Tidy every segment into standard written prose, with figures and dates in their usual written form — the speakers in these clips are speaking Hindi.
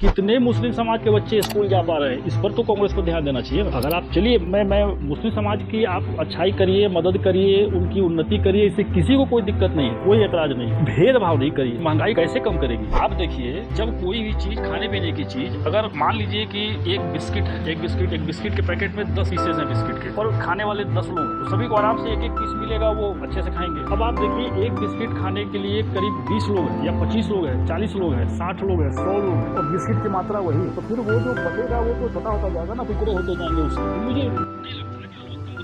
कितने मुस्लिम समाज के बच्चे स्कूल जा पा रहे हैं, इस पर तो कांग्रेस को ध्यान देना चाहिए। अगर आप चलिए मैं मुस्लिम समाज की आप अच्छाई करिए, मदद करिए, उनकी उन्नति करिए, इससे किसी को कोई दिक्कत नहीं, कोई एतराज नहीं, भेदभाव नहीं करिए। महंगाई कैसे कम करेगी? आप देखिए, जब कोई भी चीज खाने पीने की चीज, अगर मान लीजिए कि एक बिस्किट है, एक बिस्किट के पैकेट में 10 पीसेज हैं बिस्किट के, और खाने वाले 10 लोग, तो सभी को आराम से एक एक पीस मिलेगा, वो अच्छे से खाएंगे। अब आप देखिए, एक बिस्किट खाने के लिए करीब 20 लोग हैं, या 25 लोग हैं, 40 लोग हैं, 60 लोग हैं, 100 लोग हैं, और बिस्किट की मात्रा वही, तो फिर वो जो बचेगा वो तो छोटा होता जाएगा ना, टुकड़े होते जाएंगे उसके। मुझे नहीं लगता कि लोकतंत्र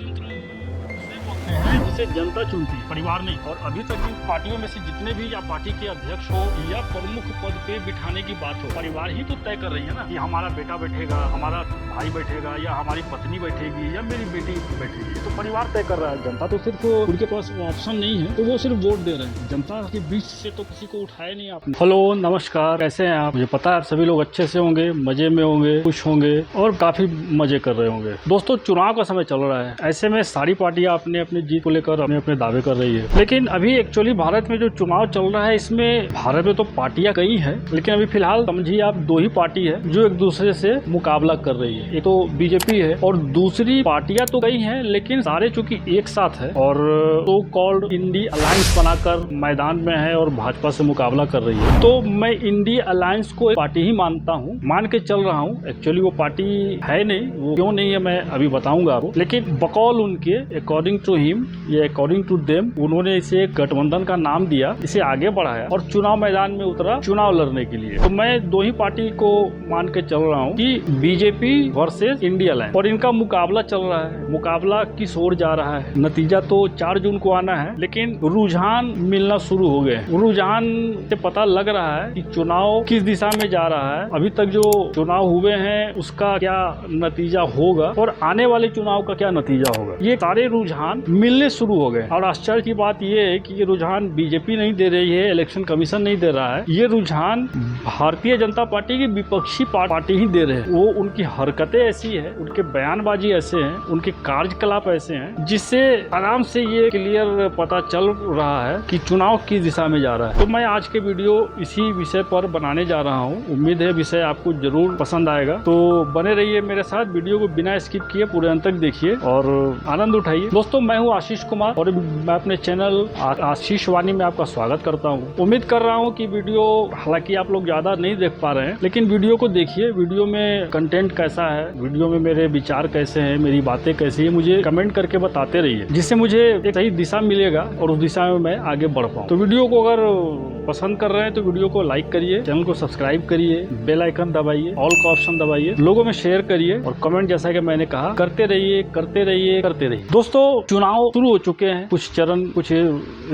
का मतलब है जिसे जनता चुनती है, परिवार नहीं। और अभी तक भी पार्टियों में से जितने भी, या पार्टी के अध्यक्ष हो या प्रमुख पद पे बिठाने की बात हो, परिवार ही तो तय कर रही है ना कि हमारा बेटा बैठेगा, हमारा भाई बैठेगा, या हमारी पत्नी बैठेगी, या मेरी बेटी बैठेगी। तो परिवार तय कर रहा है। जनता तो सिर्फ उनके पास ऑप्शन नहीं है, तो वो सिर्फ वोट दे रहे हैं। जनता के बीच से तो किसी को उठाया नहीं आपने। हेलो, नमस्कार, कैसे हैं आप? मुझे पता है आप सभी लोग अच्छे से होंगे, मजे में होंगे, खुश होंगे और काफी मजे कर रहे होंगे। दोस्तों, चुनाव का समय चल रहा है, ऐसे में सारी पार्टियां अपने अपने जीत को लेकर अपने अपने दावे कर रही है। लेकिन अभी एक्चुअली भारत में जो चुनाव चल रहा है, इसमें भारत में तो पार्टियां कई हैं, लेकिन अभी फिलहाल समझिए आप 2 ही पार्टी है जो एक दूसरे से मुकाबला कर रही है। एक तो बीजेपी है, और दूसरी पार्टियां तो कई हैं, लेकिन सारे चूंकि एक साथ है और तो कॉल्ड इंडी अलायंस बनाकर मैदान में है और भाजपा से मुकाबला कर रही है। तो मैं इंडी अलायंस को एक पार्टी ही मानता हूँ, मान के चल रहा हूँ। एक्चुअली वो पार्टी है नहीं, वो क्यों नहीं है मैं अभी बताऊंगा आपको, लेकिन बकौल उनके, अकॉर्डिंग टू हिम या अकॉर्डिंग टू देम, उन्होंने इसे गठबंधन का नाम दिया, इसे आगे बढ़ाया और चुनाव मैदान में उतरा चुनाव लड़ने के लिए। तो मैं 2 ही पार्टी को मान के चल रहा हूँ कि बीजेपी वर्सेस इंडिया अलायंस, और इनका मुकाबला चल रहा है। मुकाबला किस ओर जा रहा है, नतीजा तो 4 जून को आना है, लेकिन रुझान मिलना शुरू हो गए। रुझान से पता लग रहा है कि चुनाव किस दिशा में जा रहा है। अभी तक जो चुनाव हुए हैं उसका क्या नतीजा होगा, और आने वाले चुनाव का क्या नतीजा होगा, ये सारे रुझान मिलने शुरू हो गए। और आश्चर्य की बात ये है कि ये रुझान बीजेपी नहीं दे रही है, इलेक्शन कमीशन नहीं दे रहा है, ये रुझान भारतीय जनता पार्टी की विपक्षी पार्टी ही दे रहे हैं। वो उनकी हरकतें ऐसी है, उनके बयानबाजी ऐसे हैं, उनके कार्यकलाप ऐसे हैं, जिससे आराम से ये क्लियर पता चल रहा है कि चुनाव किस दिशा में जा रहा है। तो मैं आज के वीडियो इसी विषय पर बनाने जा रहा हूँ। उम्मीद है विषय आपको जरूर पसंद आएगा, तो बने रहिए मेरे साथ। वीडियो को बिना स्किप किए पूरे अंत तक देखिए और आनंद उठाइए। दोस्तों, मैं हूँ आशीष कुमार और मैं अपने चैनल आशीष वाणी में आपका स्वागत करता हूँ। उम्मीद कर रहा हूँ कि वीडियो, हालांकि आप लोग ज्यादा नहीं देख पा रहे हैं, लेकिन वीडियो को देखिए। वीडियो में कंटेंट कैसा है, वीडियो में मेरे विचार कैसे हैं, मेरी बातें कैसी है, मुझे कमेंट करके बताते रहिए, जिससे मुझे एक सही दिशा मिलेगा और उस दिशा में मैं आगे बढ़ पाऊँ। तो वीडियो को अगर पसंद कर रहे हैं तो वीडियो को लाइक करिए, चैनल को सब्सक्राइब करिए, बेल आइकन दबाइए, ऑल का ऑप्शन दबाइए, लोगों में शेयर करिए और कमेंट, जैसा कि मैंने कहा, करते रहिए करते रहिए करते रहिए। दोस्तों, चुनाव शुरू हो चुके हैं, कुछ चरण, कुछ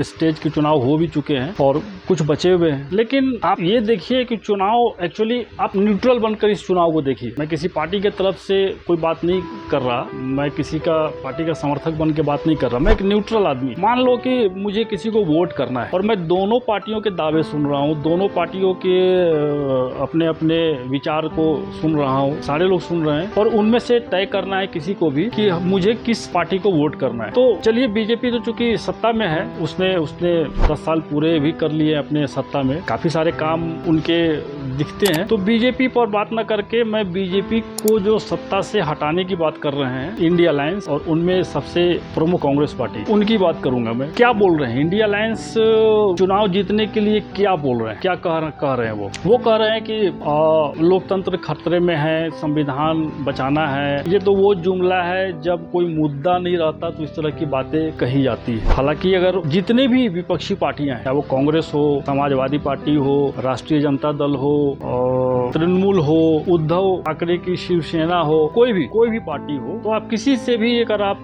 स्टेज के चुनाव हो भी चुके हैं और कुछ बचे हुए हैं। लेकिन आप ये देखिए कि चुनाव एक्चुअली आप न्यूट्रल बनकर इस चुनाव को देखिए। मैं किसी पार्टी की तरफ से कोई बात नहीं कर रहा, मैं किसी का पार्टी का समर्थक बन के बात नहीं कर रहा, मैं एक न्यूट्रल आदमी। मान लो कि मुझे किसी को वोट करना है और मैं दोनों पार्टियों के दावे सुन रहा हूँ, दोनों पार्टियों के अपने अपने विचार को सुन रहा हूँ, सारे लोग सुन रहे हैं, और उनमें से तय करना है किसी को भी कि मुझे किस पार्टी को वोट करना है। तो चलिए, बीजेपी तो चूंकि सत्ता में है, उसने 10 साल पूरे भी कर लिए अपने सत्ता में, काफी सारे काम उनके दिखते हैं। तो बीजेपी पर बात न करके मैं बीजेपी को जो सत्ता से हटाने की बात कर रहे हैं, इंडिया अलायंस, और उनमें सबसे प्रमुख कांग्रेस पार्टी, उनकी बात करूंगा मैं। क्या बोल रहे हैं इंडिया अलायंस चुनाव जीतने के लिए, क्या बोल रहे हैं, क्या कह रहे हैं? वो कह रहे हैं कि लोकतंत्र खतरे में है, संविधान बचाना है। ये तो वो जुमला है जब कोई मुद्दा नहीं रहता तो इस तरह की बातें कही जाती है। हालांकि अगर जितने भी विपक्षी पार्टियां हैं, चाहे वो कांग्रेस हो, समाजवादी पार्टी हो, राष्ट्रीय जनता दल हो, तृणमूल हो, उद्धव ठाकरे की शिवसेना हो, कोई भी पार्टी हो, तो आप किसी से भी अगर आप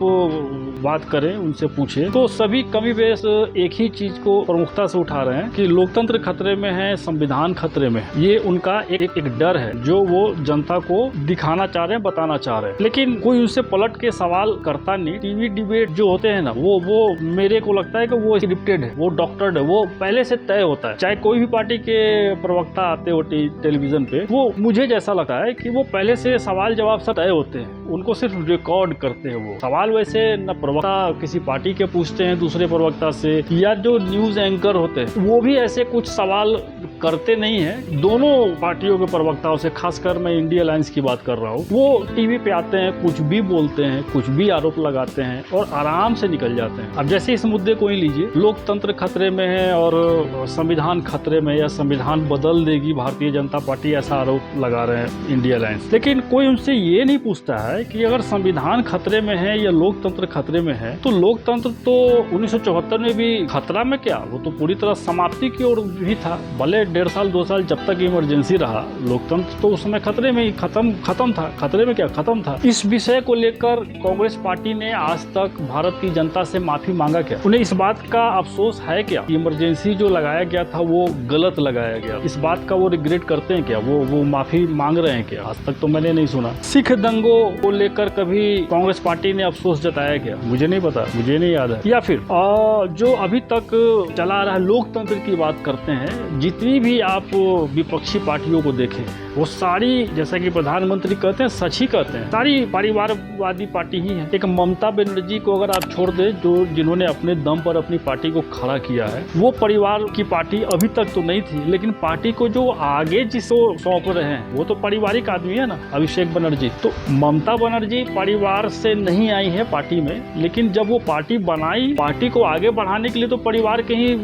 बात करें, उनसे पूछे, तो सभी कमी बेश एक ही चीज को प्रमुखता से उठा रहे हैं कि लोकतंत्र खतरे में है, संविधान खतरे में है। ये उनका एक डर है जो वो जनता को दिखाना चाह रहे हैं, बताना चाह रहे हैं। लेकिन कोई उनसे पलट के सवाल करता नहीं। टीवी डिबेट जो होते हैं ना, वो मेरे को लगता है कि वो स्क्रिप्टेड है, वो डॉक्टर्ड है, वो पहले से तय होता है। चाहे कोई भी पार्टी के प्रवक्ता आते हो टेलीविजन पे, पे, वो मुझे जैसा लगता है कि वो पहले से सवाल जवाब सब तय होते हैं, उनको सिर्फ रिकॉर्ड करते हैं। वो सवाल वैसे न प्रवक्ता किसी पार्टी के पूछते हैं दूसरे प्रवक्ता से, या जो न्यूज एंकर होते हैं वो भी ऐसे कुछ सवाल करते नहीं है। दोनों पार्टियों के प्रवक्ताओं से, खासकर मैं इंडिया अलायंस की बात कर रहा हूँ, वो टीवी पे आते हैं, कुछ भी बोलते हैं, कुछ भी आरोप लगाते हैं और आराम से निकल जाते हैं। अब जैसे इस मुद्दे को ही लीजिए, लोकतंत्र खतरे में है और संविधान खतरे में, या संविधान बदल देगी भारतीय जनता पार्टी, ऐसा आरोप लगा रहे हैं इंडिया अलायंस। लेकिन कोई उनसे ये नहीं पूछता है कि अगर संविधान खतरे में है या लोकतंत्र खतरे में है, तो लोकतंत्र तो 1974 में भी खतरा में क्या, वो तो पूरी तरह समाप्ति की ओर भी था। भले 1.5 साल 2 साल जब तक इमरजेंसी रहा, लोकतंत्र तो उस समय खतरे में ही खत्म था। खतरे में क्या, खत्म था। इस विषय को लेकर कांग्रेस पार्टी ने आज तक भारत की जनता से माफी मांगा क्या? उन्हें इस बात का अफसोस है क्या इमरजेंसी जो लगाया गया था वो गलत लगाया गया? इस बात का वो रिग्रेट करते हैं क्या? वो माफी मांग रहे हैं क्या? आज तक तो मैंने नहीं सुना। सिख दंगों को लेकर कभी कांग्रेस पार्टी ने अफसोस जताया क्या? मुझे नहीं पता, मुझे नहीं याद है। या फिर जो अभी तक चला रहा है लोकतंत्र की बात करते हैं, जितनी भी आप विपक्षी पार्टियों को देखें वो सारी, जैसा कि प्रधानमंत्री कहते हैं, सच ही कहते हैं, सारी परिवारवादी पार्टी ही है। एक ममता बनर्जी को अगर आप छोड़ दे, जो जिन्होंने अपने दम पर अपनी पार्टी को खड़ा किया है, वो परिवार की पार्टी अभी तक तो नहीं थी, लेकिन पार्टी को जो आगे जिसको सौंप रहे हैं वो तो पारिवारिक आदमी है ना, अभिषेक बनर्जी। तो ममता बनर्जी परिवार से नहीं आई है पार्टी में, लेकिन जब वो पार्टी बनाई, पार्टी को आगे बढ़ाने के लिए तो परिवार के ही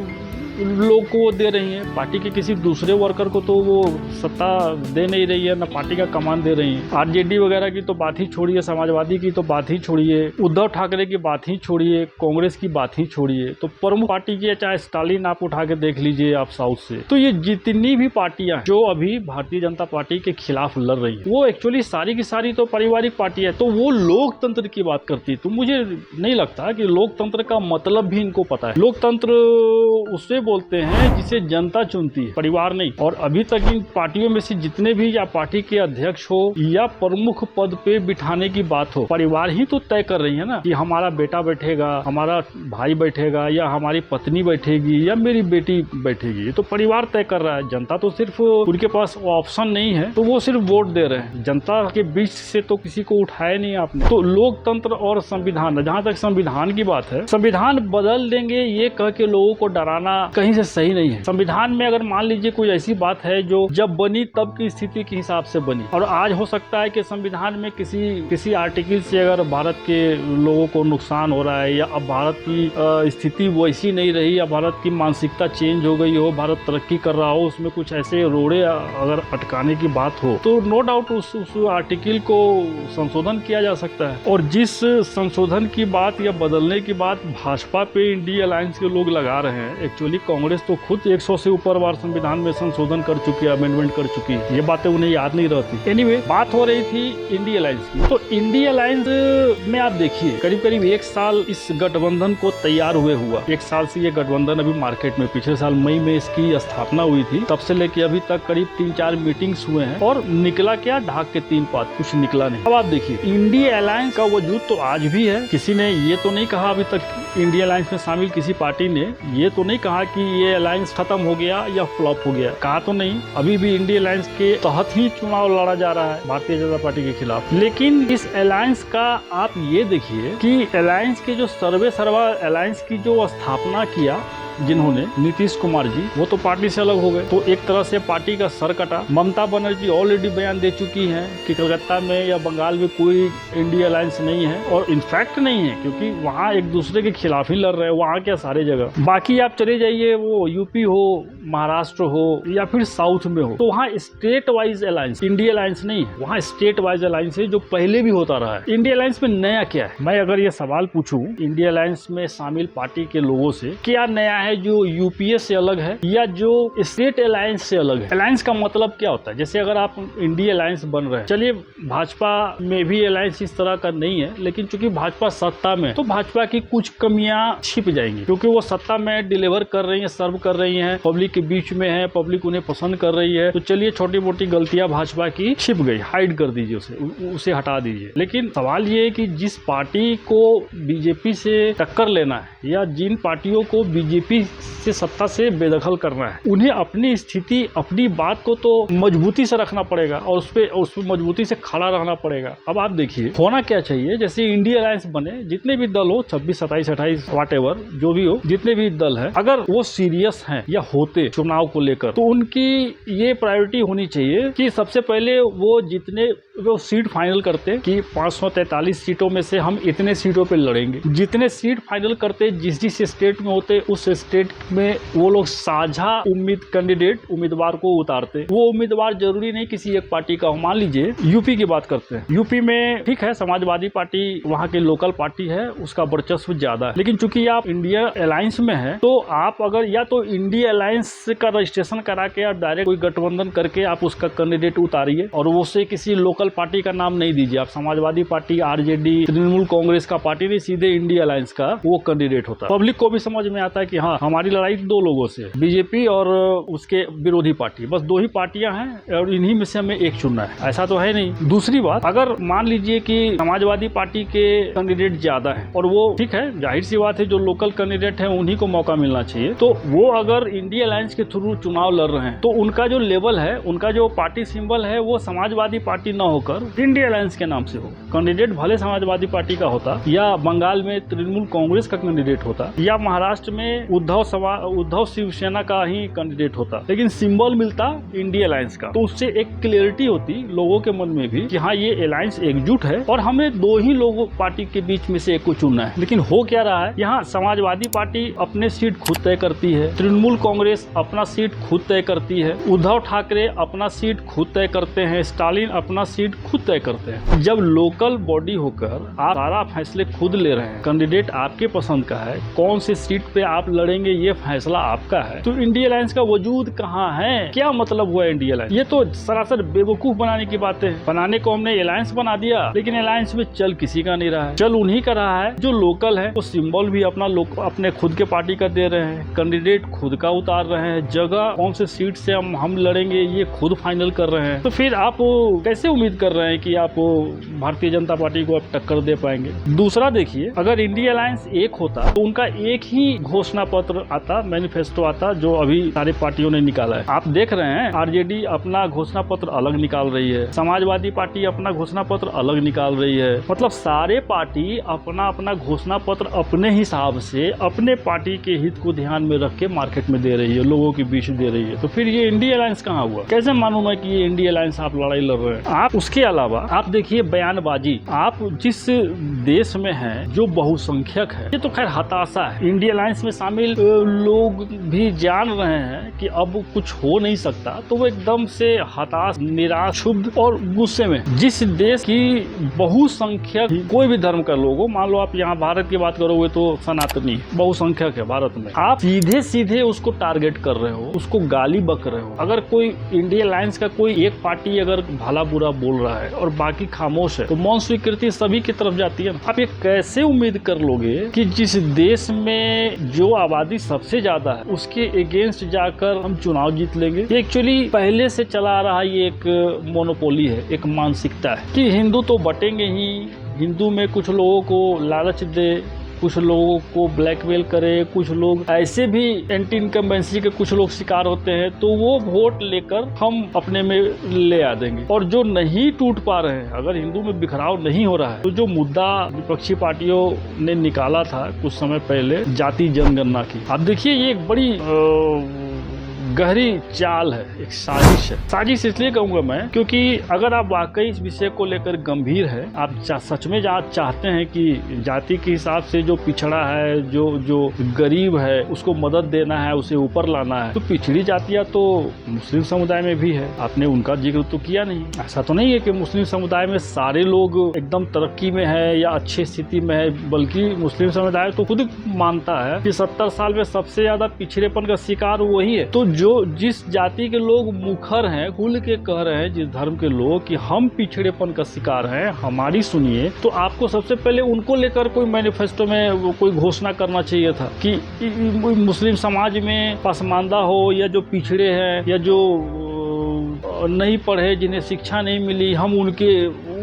लोग को दे रही है, पार्टी के किसी दूसरे वर्कर को तो वो सत्ता दे नहीं रही है, ना पार्टी का कमान दे रही है। आरजेडी वगैरह की तो बात ही छोड़िए, समाजवादी की तो बात ही छोड़िए, उद्धव ठाकरे की बात ही छोड़िए, कांग्रेस की बात ही छोड़िए, तो प्रमुख पार्टी की, चाहे स्टालिन आप उठा के देख लीजिए आप साउथ से, तो ये जितनी भी पार्टियां जो अभी भारतीय जनता पार्टी के खिलाफ लड़ रही है, वो एक्चुअली सारी की सारी तो पारिवारिक पार्टी है। तो वो लोकतंत्र की बात करती है, तो मुझे नहीं लगता कि लोकतंत्र का मतलब भी इनको पता है। लोकतंत्र उससे बोलते हैं जिसे जनता चुनती है, परिवार नहीं। और अभी तक इन पार्टियों में से जितने भी, या पार्टी के अध्यक्ष हो या प्रमुख पद पे बिठाने की बात हो, परिवार ही तो तय कर रही है ना, कि हमारा बेटा बैठेगा, हमारा भाई बैठेगा, या हमारी पत्नी बैठेगी, या मेरी बेटी बैठेगी। ये तो परिवार तय कर रहा है। जनता तो सिर्फ, उनके पास ऑप्शन नहीं है, तो वो सिर्फ वोट दे रहे हैं। जनता के बीच से तो किसी को उठाया नहीं आपने। तो लोकतंत्र और संविधान, जहां तक संविधान की बात है, संविधान बदल देंगे ये कह के लोगों को डराना कहीं से सही नहीं है। संविधान में अगर मान लीजिए कोई ऐसी बात है जो जब बनी तब की स्थिति के हिसाब से बनी, और आज हो सकता है कि संविधान में किसी आर्टिकल से अगर भारत के लोगों को नुकसान हो रहा है, या अब भारत की स्थिति वैसी नहीं रही, या भारत की मानसिकता चेंज हो गई हो, भारत तरक्की कर रहा हो, उसमें कुछ ऐसे रोड़े अगर अटकाने की बात हो, तो नो डाउट उस आर्टिकल को संशोधन किया जा सकता है। और जिस संशोधन की बात या बदलने की बात भाजपा पे इंडिया अलायंस के लोग लगा रहे हैं, एक्चुअली कांग्रेस तो खुद 100 से ऊपर बार संविधान में संशोधन कर चुकी है, अमेंडमेंट कर चुकी है। ये बातें उन्हें याद नहीं रहती। एनीवे, बात हो रही थी इंडिया अलायंस की। तो इंडिया अलायंस में आप देखिए, करीब करीब 1 साल इस गठबंधन को तैयार हुए हुआ। 1 साल से ये गठबंधन अभी मार्केट में, पिछले साल मई में इसकी स्थापना हुई थी, तब से लेके अभी तक करीब 3-4 मीटिंग्स हुए हैं, और निकला क्या, ढाक के 3 पात, कुछ निकला नहीं। अब आप देखिए, इंडिया अलायंस का वजूद तो आज भी है। किसी ने ये तो नहीं कहा अभी तक, इंडिया अलायंस में शामिल किसी पार्टी ने ये तो नहीं कहा कि ये अलायंस खत्म हो गया या फ्लॉप हो गया, कहा तो नहीं। अभी भी इंडिया अलायंस के तहत ही चुनाव लड़ा जा रहा है भारतीय जनता पार्टी के खिलाफ। लेकिन इस अलायंस का आप ये देखिए कि अलायंस के जो सर्वे सर्वा अलायंस की जो स्थापना किया जिन्होंने, नीतीश कुमार जी, वो तो पार्टी से अलग हो गए, तो एक तरह से पार्टी का सर कटा। ममता बनर्जी ऑलरेडी बयान दे चुकी हैं कि कलकत्ता में या बंगाल में कोई इंडिया अलायंस नहीं है, और इनफैक्ट नहीं है, क्योंकि वहाँ एक दूसरे के खिलाफ ही लड़ रहे हैं, वहाँ क्या सारे जगह। बाकी आप चले जाइए, वो यूपी हो, महाराष्ट्र हो, या फिर साउथ में हो, तो वहाँ state wise alliance, India alliance नहीं है, वहाँ स्टेट वाइज अलायंस है, जो पहले भी होता रहा है। इंडिया अलायंस में नया क्या है? मैं अगर ये सवाल पूछूं इंडिया अलायंस में शामिल पार्टी के लोगों से, क्या नया है जो यूपीए से अलग है, या जो स्टेट अलायंस से अलग है? अलायंस का मतलब क्या होता है? जैसे अगर आप इंडिया अलायंस बन रहे हैं, चलिए भाजपा में भी अलायंस इस तरह का नहीं है, लेकिन चूंकि भाजपा सत्ता में, तो भाजपा की कुछ कमियां छिप जाएंगी, क्योंकि वो सत्ता में डिलीवर कर रही है, सर्व कर रही है, पब्लिक के बीच में है, पब्लिक उन्हें पसंद कर रही है। तो चलिए छोटी मोटी गलतियां भाजपा की छिप गई, हाइड कर दीजिए, उसे हटा दीजिए। लेकिन सवाल ये है कि जिस पार्टी को बीजेपी से टक्कर लेना है, या जिन पार्टियों को बीजेपी बीजेपी से सत्ता से बेदखल करना है, उन्हें अपनी स्थिति, अपनी बात को तो मजबूती से रखना पड़ेगा और उस पर मजबूती से खड़ा रहना पड़ेगा। अब आप देखिए होना क्या चाहिए, जैसे इंडिया अलायंस बने, जितने भी दल हो 26, 27, 28 व्हाटएवर जो भी हो, जितने भी दल है, अगर वो सीरियस हैं या होते चुनाव को लेकर, तो उनकी ये प्रायोरिटी होनी चाहिए कि सबसे पहले वो जितने वो सीट फाइनल करते कि 543 सीटों में से हम इतने सीटों पे लड़ेंगे, जितने सीट फाइनल करते जिस स्टेट में होते उस स्टेट में वो लोग साझा उम्मीदवार को उतारते। वो उम्मीदवार जरूरी नहीं किसी एक पार्टी का हो। मान लीजिए यूपी की बात करते हैं, यूपी में ठीक है समाजवादी पार्टी वहाँ की लोकल पार्टी है, उसका वर्चस्व ज्यादा है, लेकिन चूंकि आप इंडिया अलायंस में है तो आप अगर या तो इंडिया अलायंस का रजिस्ट्रेशन करा के आप डायरेक्ट कोई गठबंधन करके आप उसका कैंडिडेट उतारिए और उससे किसी लोकल पार्टी का नाम नहीं दीजिए। आप समाजवादी पार्टी, आरजेडी, तृणमूल कांग्रेस का पार्टी नहीं, सीधे इंडिया अलायंस का वो कैंडिडेट होता है। पब्लिक को भी समझ में आता है कि हाँ हमारी लड़ाई दो लोगों से, बीजेपी और उसके विरोधी पार्टी, बस दो ही पार्टियां हैं और इन्हीं में से हमें एक चुनना है, ऐसा तो है नहीं। दूसरी बात, अगर मान लीजिए कि समाजवादी पार्टी के कैंडिडेट ज्यादा है और वो ठीक है, जाहिर सी बात है जो लोकल कैंडिडेट है उन्हीं को मौका मिलना चाहिए, तो वो अगर इंडिया अलायंस के थ्रू चुनाव लड़ रहे हैं तो उनका जो लेवल है, उनका जो पार्टी सिंबल है वो समाजवादी पार्टी न होकर इंडिया अलायंस के नाम से हो। कैंडिडेट भले समाजवादी पार्टी का होता या बंगाल में तृणमूल कांग्रेस का कैंडिडेट होता या महाराष्ट्र में उद्धव शिवसेना का ही कैंडिडेट होता, लेकिन सिंबल मिलता इंडिया अलायंस का, तो उससे एक क्लियरिटी होती लोगों के मन में भी कि हाँ ये अलायंस एकजुट है और हमें दो ही लोगों पार्टी के बीच में से एक को चुनना है। लेकिन हो क्या रहा है, यहाँ समाजवादी पार्टी अपने सीट खुद तय करती है, तृणमूल कांग्रेस अपना सीट खुद तय करती है, उद्धव ठाकरे अपना सीट खुद तय करते हैं, स्टालिन अपना सीट खुद तय करते हैं। जब लोकल बॉडी होकर आप सारा फैसले खुद ले रहे हैं, कैंडिडेट आपके पसंद का है, कौन सी सीट पे आप लड़ेंगे ये फैसला आपका है, तो इंडिया अलायंस का वजूद कहाँ है? क्या मतलब हुआ इंडिया अलायंस? ये तो सरासर बेवकूफ बनाने की बातें हैं। बनाने को हमने अलायंस बना दिया, लेकिन अलायंस में चल किसी का नहीं रहा है, चल उन्हीं का रहा है जो लोकल है। वो सिंबल भी अपने खुद के पार्टी का दे रहे हैं, कैंडिडेट खुद का उतार रहे हैं, जगह कौन से सीट से हम लड़ेंगे ये खुद फाइनल कर रहे हैं। तो फिर आप कैसे उम्मीद कर रहे हैं कि आप भारतीय जनता पार्टी को आप टक्कर दे पाएंगे? दूसरा देखिए, अगर इंडिया अलायंस एक होता तो उनका एक ही घोषणा पत्र आता, मैनिफेस्टो आता, जो अभी सारी पार्टियों ने निकाला है। आप देख रहे हैं आरजेडी अपना घोषणा पत्र अलग निकाल रही है, समाजवादी पार्टी अपना घोषणा पत्र अलग निकाल रही है, मतलब सारे पार्टी अपना अपना घोषणा पत्र अपने हिसाब से अपने पार्टी के हित को ध्यान में रख के मार्केट में दे रही है, लोगों के बीच दे रही है। तो फिर ये इंडिया अलायंस कहाँ हुआ? कैसे मानूं मैं कि ये इंडिया अलायंस आप लड़ाई लड़ रहे हैं? आप उसके अलावा आप देखिए बयानबाजी, आप जिस देश में हैं जो बहुसंख्यक है, ये तो खैर हताशा है। इंडिया अलायंस में शामिल लोग भी जान रहे हैं कि अब कुछ हो नहीं सकता, तो वो एकदम से हताश, निराश, क्षुब्ध और गुस्से में। जिस देश की बहुसंख्यक कोई भी धर्म का लोग हो, मान लो आप यहाँ भारत की बात करोगे तो सनातनी बहुसंख्यक है भारत में, आप सीधे सीधे उसको टारगेट कर रहे हो, उसको गाली बक रहे हो। अगर कोई इंडिया अलायंस का कोई एक पार्टी अगर भला बुरा बोल रहा है और बाकी खामोश है, तो मौन स्वीकृति सभी की तरफ जाती है। आप ये कैसे उम्मीद कर लोगे कि जिस देश में जो आबादी सबसे ज्यादा है उसके अगेंस्ट जाकर हम चुनाव जीत लेंगे? ये एक्चुअली पहले से चला आ रहा ये एक मोनोपोली है, एक मानसिकता है कि हिंदू तो बटेंगे ही, हिंदू में कुछ लोगों को लालच दे, कुछ लोगों को ब्लैकमेल करे, कुछ लोग ऐसे भी एंटी इनकम्बेंसी के कुछ लोग शिकार होते हैं, तो वो वोट लेकर हम अपने में ले आ देंगे। और जो नहीं टूट पा रहे हैं, अगर हिंदू में बिखराव नहीं हो रहा है, तो जो मुद्दा विपक्षी पार्टियों ने निकाला था कुछ समय पहले जाति जनगणना की, आप देखिए ये एक बड़ी गहरी चाल है, एक साजिश है। साजिश इसलिए कहूंगा मैं क्योंकि अगर आप वाकई इस विषय को लेकर गंभीर है, आप सच में चाहते हैं कि जाति के हिसाब से जो पिछड़ा है, जो गरीब है, उसको मदद देना है, उसे ऊपर लाना है, तो पिछड़ी जातियां तो मुस्लिम समुदाय में भी है। आपने उनका जिक्र तो किया नहीं। ऐसा तो नहीं है कि मुस्लिम समुदाय में सारे लोग एकदम तरक्की में है या अच्छी स्थिति में है, बल्कि मुस्लिम समुदाय तो खुद मानता है कि 70 साल में सबसे ज्यादा पिछड़ेपन का शिकार वही है। तो जो जिस जाति के लोग मुखर हैं, खुल के कह रहे हैं, जिस धर्म के लोग कि हम पिछड़ेपन का शिकार हैं, हमारी सुनिए, तो आपको सबसे पहले उनको लेकर कोई मैनिफेस्टो में कोई घोषणा करना चाहिए था कि मुस्लिम समाज में पसमानदा हो या जो पिछड़े हैं या जो नहीं पढ़े, जिन्हें शिक्षा नहीं मिली, हम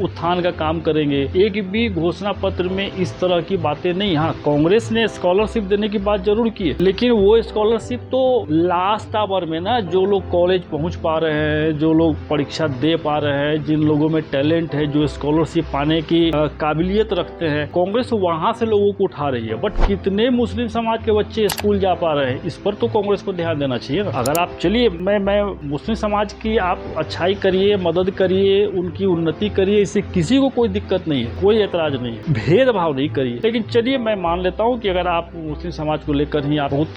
उत्थान का काम करेंगे। एक भी घोषणा पत्र में इस तरह की बातें नहीं। हाँ, कांग्रेस ने स्कॉलरशिप देने की बात जरूर की है, लेकिन वो स्कॉलरशिप तो लास्ट आवर में ना, जो लोग कॉलेज पहुंच पा रहे हैं, जो लोग परीक्षा दे पा रहे हैं, जिन लोगों में टैलेंट है, जो स्कॉलरशिप पाने की काबिलियत रखते हैं, कांग्रेस वहां से लोगों को उठा रही है। बट कितने मुस्लिम समाज के बच्चे स्कूल जा पा रहे हैं, इस पर तो कांग्रेस को ध्यान देना चाहिए ना। अगर आप चलिए, मैं मुस्लिम समाज की आप अच्छाई करिए, मदद करिए, उनकी उन्नति करिए, इससे किसी को कोई दिक्कत नहीं है, कोई ऐतराज नहीं है, भेदभाव नहीं करिए। लेकिन चलिए, मैं मान लेता हूँ कि अगर आप मुस्लिम समाज को लेकर ही आप बहुत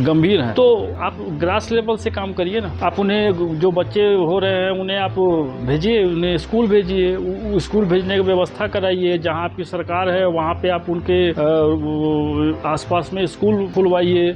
गंभीर हैं, तो आप ग्रास लेवल से काम करिए ना। आप उन्हें, जो बच्चे हो रहे हैं उन्हें आप भेजिए, उन्हें स्कूल भेजिए, स्कूल भेजने की व्यवस्था कराइए। जहाँ आपकी सरकार है वहाँ पे आप उनके आसपास में स्कूल खुलवाइए,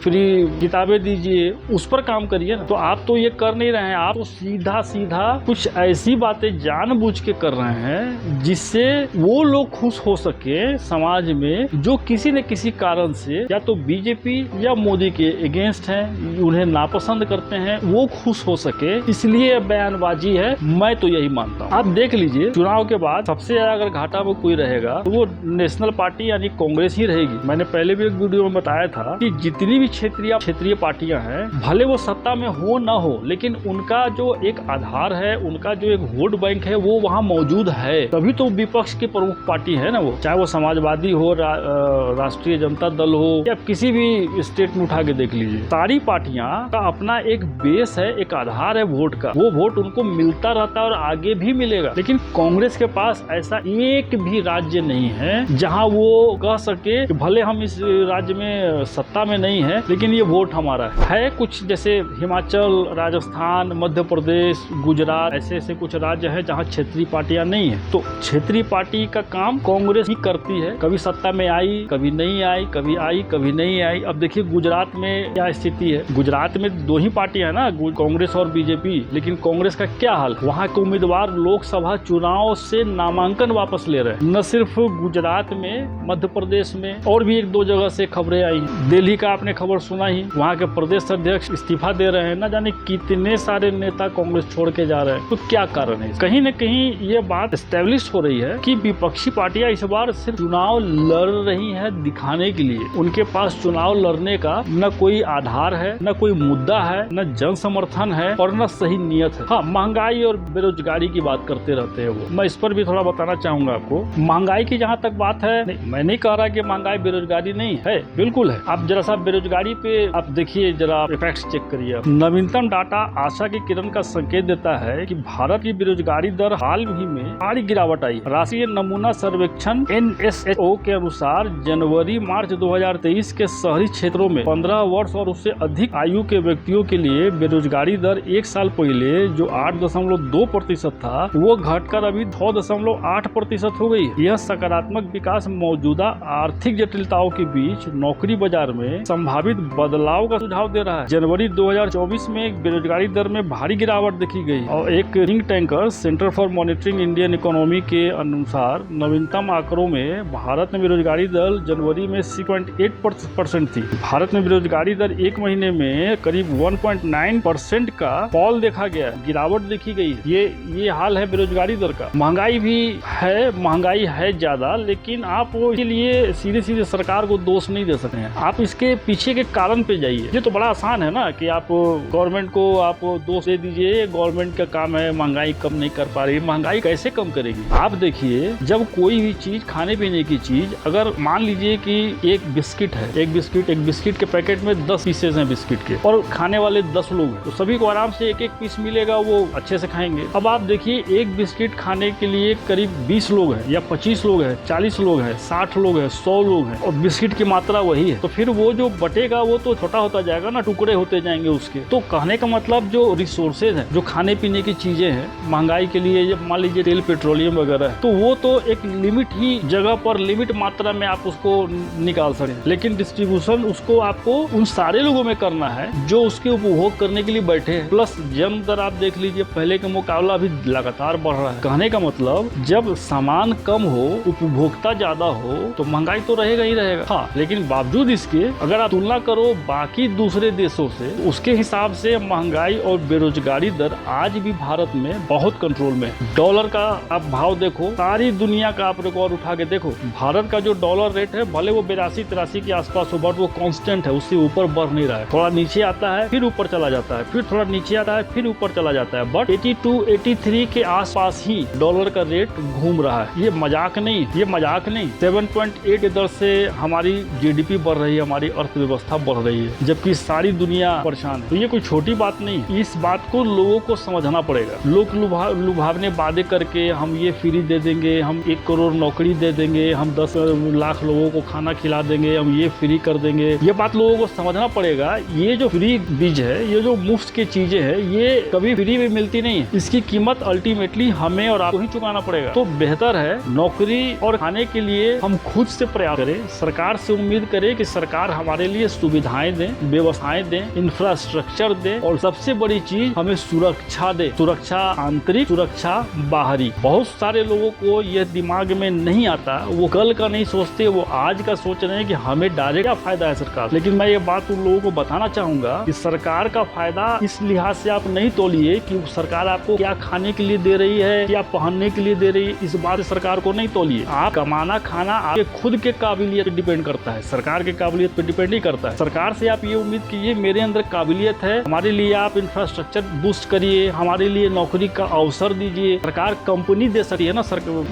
फ्री किताबें दीजिए, उस पर काम करिए ना। तो आप तो ये कर नहीं रहे हैं, आप तो सीधा सीधा कुछ ऐसी बातें जानबूझ के कर रहे हैं जिससे वो लोग खुश हो सके समाज में, जो किसी न किसी कारण से या तो बीजेपी या मोदी के अगेंस्ट हैं, उन्हें नापसंद करते हैं, वो खुश हो सके, इसलिए बयानबाजी है। मैं तो यही मानता हूँ। आप देख लीजिए, चुनाव के बाद सबसे ज्यादा अगर घाटा में कोई रहेगा तो वो नेशनल पार्टी यानी कांग्रेस ही रहेगी। मैंने पहले भी एक वीडियो में बताया था कि जितनी भी क्षेत्रीय पार्टियां हैं, भले वो सत्ता में हो ना हो, लेकिन उनका जो एक आधार है, उनका जो एक वोट बैंक है, वो वहाँ मौजूद है। तभी तो विपक्ष की प्रमुख पार्टी है ना वो, चाहे वो समाजवादी हो, राष्ट्रीय जनता दल हो, या किसी भी स्टेट में उठा के देख लीजिए। सारी पार्टियां का अपना एक बेस है, एक आधार है वोट का, वो वोट उनको मिलता रहता है और आगे भी मिलेगा। लेकिन कांग्रेस के पास ऐसा एक भी राज्य नहीं है जहां वो कह सके कि भले हम इस राज्य में सत्ता में नहीं है, लेकिन ये वोट हमारा है। कुछ जैसे हिमाचल, राजस्थान, मध्य प्रदेश, गुजरात, ऐसे कुछ राज्य है जहां क्षेत्रीय पार्टियां नहीं है। तो क्षेत्रीय पार्टी का काम कांग्रेस ही करती है। कभी सत्ता में आई, कभी नहीं आई, कभी आई, कभी नहीं आई। अब देखिए गुजरात में क्या स्थिति है। गुजरात में दो ही पार्टियां है ना, कांग्रेस और बीजेपी, लेकिन कांग्रेस का क्या हाल, वहां के उम्मीदवार लोकसभा चुनाव से नामांकन वापस ले रहे हैं। न सिर्फ गुजरात में, मध्य प्रदेश में और भी एक दो जगह से खबरें आई। दिल्ली का आपने खबर सुना ही, वहां के प्रदेश अध्यक्ष इस्तीफा दे रहे हैं। न जाने कितने सारे नेता कांग्रेस छोड़ के जा रहे हैं। तो क्या कारण है? कहीं न कहीं ये बात एस्टेब्लिश हो रही है कि विपक्षी पार्टियां इस बार सिर्फ चुनाव लड़ रही है दिखाने के लिए। उनके पास चुनाव लड़ने का न कोई आधार है, न कोई मुद्दा है, न जन समर्थन है और न सही नियत है। हाँ, महंगाई और बेरोजगारी की बात करते रहते हैं वो। मैं इस पर भी थोड़ा बताना चाहूंगा आपको। महंगाई की जहाँ तक बात है, मैं नहीं कह रहा कि महंगाई बेरोजगारी नहीं है, बिल्कुल है। आप जरा सा बेरोजगारी पे आप देखिए, जरा इफेक्ट्स चेक करिए। नवीनतम डाटा आशा की किरण का संकेत देता है कि भारत की बेरोजगारी दर हाल ही में भारी गिरावट आई। राष्ट्रीय नमूना सर्वेक्षण NSHO के अनुसार जनवरी मार्च 2023 के शहरी क्षेत्रों में 15 वर्ष और उससे अधिक आयु के व्यक्तियों के लिए बेरोजगारी दर एक साल पहले जो 8.2% था, वो घटकर अभी 6.8% हो गई। यह सकारात्मक विकास मौजूदा आर्थिक जटिलताओं के बीच नौकरी बाजार में संभावित बदलाव का सुझाव दे रहा है। जनवरी 2024 में बेरोजगारी दर में भारी गिरावट देखी गई और एक think tanker centre for monitoring Indian economy के अनुसार नवीनतम आंकड़ों में भारत में बेरोजगारी दर जनवरी में 6.8% थी। भारत में बेरोजगारी दर एक महीने में करीब 1.9% का फॉल देखा गया, गिरावट देखी गई। ये हाल है बेरोजगारी दर का। महंगाई भी है, महंगाई है ज्यादा, लेकिन आप इसके लिए सीधे सीधे सरकार को दोष नहीं दे सकते हैं। आप इसके पीछे के कारण पे जाइए। ये तो बड़ा आसान है ना कि आप गवर्नमेंट को आप दोष दे दीजिए, गवर्नमेंट का काम है महंगाई कम नहीं कर पा रही। महंगाई कैसे कम करेगी? आप देखिए, जब कोई भी चीज, खाने पीने की चीज, अगर मान लीजिए कि एक बिस्किट है, एक बिस्किट के पैकेट में 10 पीसेज हैं बिस्किट के, और खाने वाले 10 लोग हैं, तो सभी को आराम से एक एक पीस मिलेगा, वो अच्छे से खाएंगे। अब आप देखिए, एक बिस्किट खाने के लिए करीब 20 लोग हैं या 25 लोग हैं, 40 लोग हैं, 60 लोग हैं, 100 लोग हैं, और बिस्किट की मात्रा वही है, तो फिर वो जो बटेगा वो तो छोटा होता जाएगा ना, टुकड़े होते जाएंगे उसके। तो कहने का मतलब जो रिसोर्सेज हैं, जो खाने पीने की चीजें हैं, महंगाई के लिए मान लीजिए तेल, पेट्रोलियम वगैरह, तो वो तो एक लिमिट ही जगह पर, लिमिट मात्रा में आप उसको निकाल सकते हैं। लेकिन डिस्ट्रीब्यूशन उसको आपको उन सारे लोगों में करना है जो उसके उपभोग करने के लिए बैठे हैं। प्लस जन्म दर आप देख लीजिए, पहले के मुकाबला अभी लगातार बढ़ रहा है। कहने का मतलब जब सामान कम हो, उपभोक्ता ज्यादा हो, तो महंगाई तो रहेगा ही रहेगा। हाँ, लेकिन बावजूद इसके अगर आप तुलना करो बाकी दूसरे देशों से, उसके हिसाब से महंगाई और बेरोजगारी दर आज भी भारत में बहुत कंट्रोल कंट्रोल में। डॉलर का आप भाव देखो, सारी दुनिया का आप रिकॉर्ड उठा के देखो, भारत का जो डॉलर रेट है भले वो 82-83 के आसपास हो, बट वो कांस्टेंट है, उससे ऊपर बढ़ नहीं रहा है। थोड़ा नीचे आता है फिर ऊपर चला जाता है, फिर थोड़ा नीचे आता है फिर ऊपर चला जाता है, बट 82-83 के आसपास ही डॉलर का रेट घूम रहा है। ये मजाक नहीं, ये मजाक नहीं। 7.8 की दर से हमारी जीडीपी बढ़ रही है, हमारी अर्थव्यवस्था बढ़ रही है, जबकि सारी दुनिया परेशान है। तो ये कोई छोटी बात नहीं, इस बात को लोगों को समझना पड़ेगा। लोग लुभावने वादे करके हम ये फ्री दे देंगे, हम 1 करोड़ नौकरी दे देंगे, हम 10 लाख लोगों को खाना खिला देंगे, हम ये फ्री कर देंगे, ये बात लोगों को समझना पड़ेगा। ये जो फ्री बीज है, ये जो मुफ्त की चीजें है, ये कभी फ्री में मिलती नहीं है। इसकी कीमत अल्टीमेटली हमें और आपको ही चुकाना पड़ेगा। तो बेहतर है नौकरी और खाने के लिए हम खुद से प्रयास करें, सरकार से उम्मीद करें कि सरकार हमारे लिए सुविधाएं दे, व्यवस्थाएं दे, इंफ्रास्ट्रक्चर दे, और सबसे बड़ी चीज हमें सुरक्षा दे। सुरक्षा आंतरिक, सुरक्षा बाहरी। बहुत सारे लोगों को यह दिमाग में नहीं आता, वो कल का नहीं सोचते, वो आज का सोच रहे हैं कि हमें डायरेक्ट क्या फायदा है सरकार। लेकिन मैं ये बात उन लोगों को बताना चाहूंगा कि सरकार का फायदा इस लिहाज से आप नहीं तोलिए कि सरकार आपको क्या खाने के लिए दे रही है, क्या पहनने के लिए दे रही है, इस बात से सरकार को नहीं तोलिए। आप कमाना खाना आपके खुद के काबिलियत पे डिपेंड करता है, सरकार के काबिलियत पे डिपेंड नहीं करता है। सरकार से आप ये उम्मीद कीजिए मेरे अंदर काबिलियत है, हमारे लिए आप इंफ्रास्ट्रक्चर बूस्ट करिए, हमारे लिए नौकरी का अवसर दीजिए। सरकार कंपनी दे सकती है ना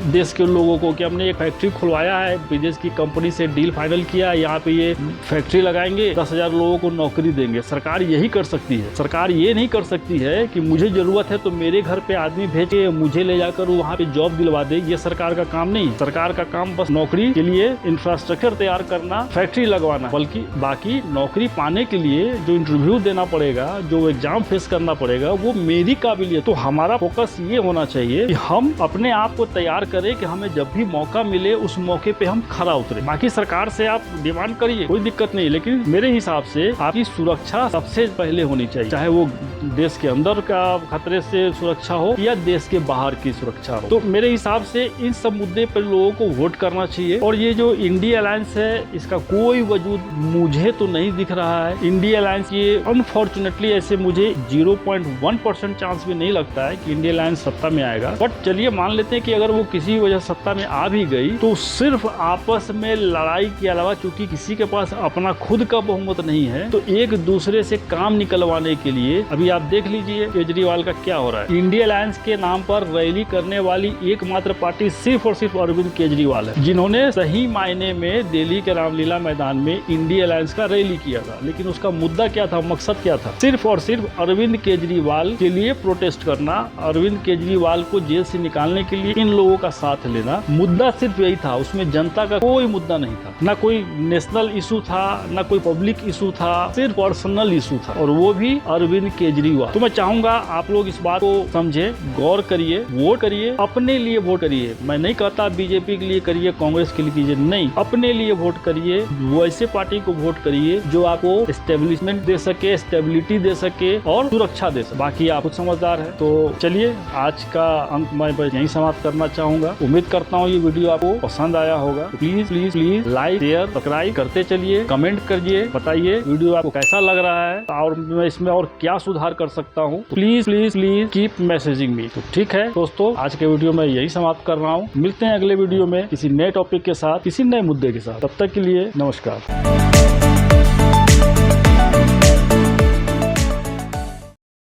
देश के लोगों को कि हमने एक फैक्ट्री खुलवाया है, विदेश की कंपनी से डील फाइनल किया, यहाँ पे ये फैक्ट्री लगाएंगे, 10,000 लोगों को नौकरी देंगे। सरकार यही कर सकती है। सरकार ये नहीं कर सकती है कि मुझे जरूरत है तो मेरे घर पे आदमी भेजे, मुझे ले जाकर वहाँ पे जॉब दिलवा दे। ये सरकार का काम नहीं। सरकार का काम बस नौकरी के लिए इंफ्रास्ट्रक्चर तैयार करना, फैक्ट्री लगवाना, बल्कि बाकी नौकरी पाने के लिए जो इंटरव्यू देना पड़ेगा, जो एग्जाम फेस करना पड़ेगा, वो मेरी काबिलियत। तो हमारा फोकस ये होना चाहिए कि हम अपने आप को तैयार करें कि हमें जब भी मौका मिले उस मौके पे हम खरा उतरे। बाकी सरकार से आप डिमांड करिए, कोई दिक्कत नहीं, लेकिन मेरे हिसाब से आपकी सुरक्षा सबसे पहले होनी चाहिए, चाहे वो देश के अंदर का खतरे से सुरक्षा हो या देश के बाहर की सुरक्षा हो। तो मेरे हिसाब से इन सब मुद्दे पर लोगों को वोट करना चाहिए। और ये जो इंडिया अलायंस है, इसका कोई वजूद मुझे तो नहीं दिख रहा है। इंडिया अलायंस ये अनफॉर्चुनेटली ऐसे मुझे 0.1% चांस भी नहीं लगता है कि इंडिया अलायंस सत्ता में आएगा। बट चलिए मान लेते हैं कि अगर वो किसी वजह सत्ता में आ भी गई तो सिर्फ आपस में लड़ाई के अलावा, चूंकि किसी के पास अपना खुद का बहुमत नहीं है, तो एक दूसरे से काम निकलवाने के लिए अभी आप देख लीजिए केजरीवाल का क्या हो रहा है। इंडिया अलायंस के नाम पर रैली करने वाली एकमात्र पार्टी सिर्फ और सिर्फ अरविंद केजरीवाल है, जिन्होंने सही मायने में दिल्ली के रामलीला मैदान में इंडिया अलायंस का रैली किया था। लेकिन उसका मुद्दा क्या था, मकसद क्या था? सिर्फ और सिर्फ अरविंद केजरीवाल के लिए प्रोटेस्ट करना, अरविंद केजरीवाल को जेल से निकालने के लिए इन लोगों का साथ लेना। मुद्दा सिर्फ यही था, उसमें जनता का कोई मुद्दा नहीं था, ना कोई नेशनल इशू था, ना कोई पब्लिक इशू था, सिर्फ पर्सनल इशू था, और वो भी अरविंद केजरीवाल। तो मैं चाहूंगा आप लोग इस बात को समझे, गौर करिए, वोट करिए, अपने लिए वोट करिए। मैं नहीं कहता बीजेपी के लिए करिए, कांग्रेस के लिए कीजिए, नहीं, अपने लिए वोट करिए। वैसे पार्टी को वोट करिए जो आपको एस्टेब्लिशमेंट दे सके, स्टेबिलिटी दे सके और सुरक्षा दे सके। बाकी आप खुद समझदार है। तो चलिए आज का अंक मैं यहीं समाप्त करना चाहूंगा। उम्मीद करता हूँ ये वीडियो आपको पसंद आया होगा। Please please please like, share, subscribe करते चलिए, कमेंट करिए, बताइए वीडियो आपको कैसा लग रहा है और मैं इसमें और क्या सुधार कर सकता हूँ। Please please please keep messaging me. तो ठीक है दोस्तों, आज के वीडियो में यही समाप्त कर रहा हूँ। मिलते हैं अगले वीडियो में किसी नए टॉपिक के साथ, किसी नए मुद्दे के साथ। तब तक के लिए नमस्कार।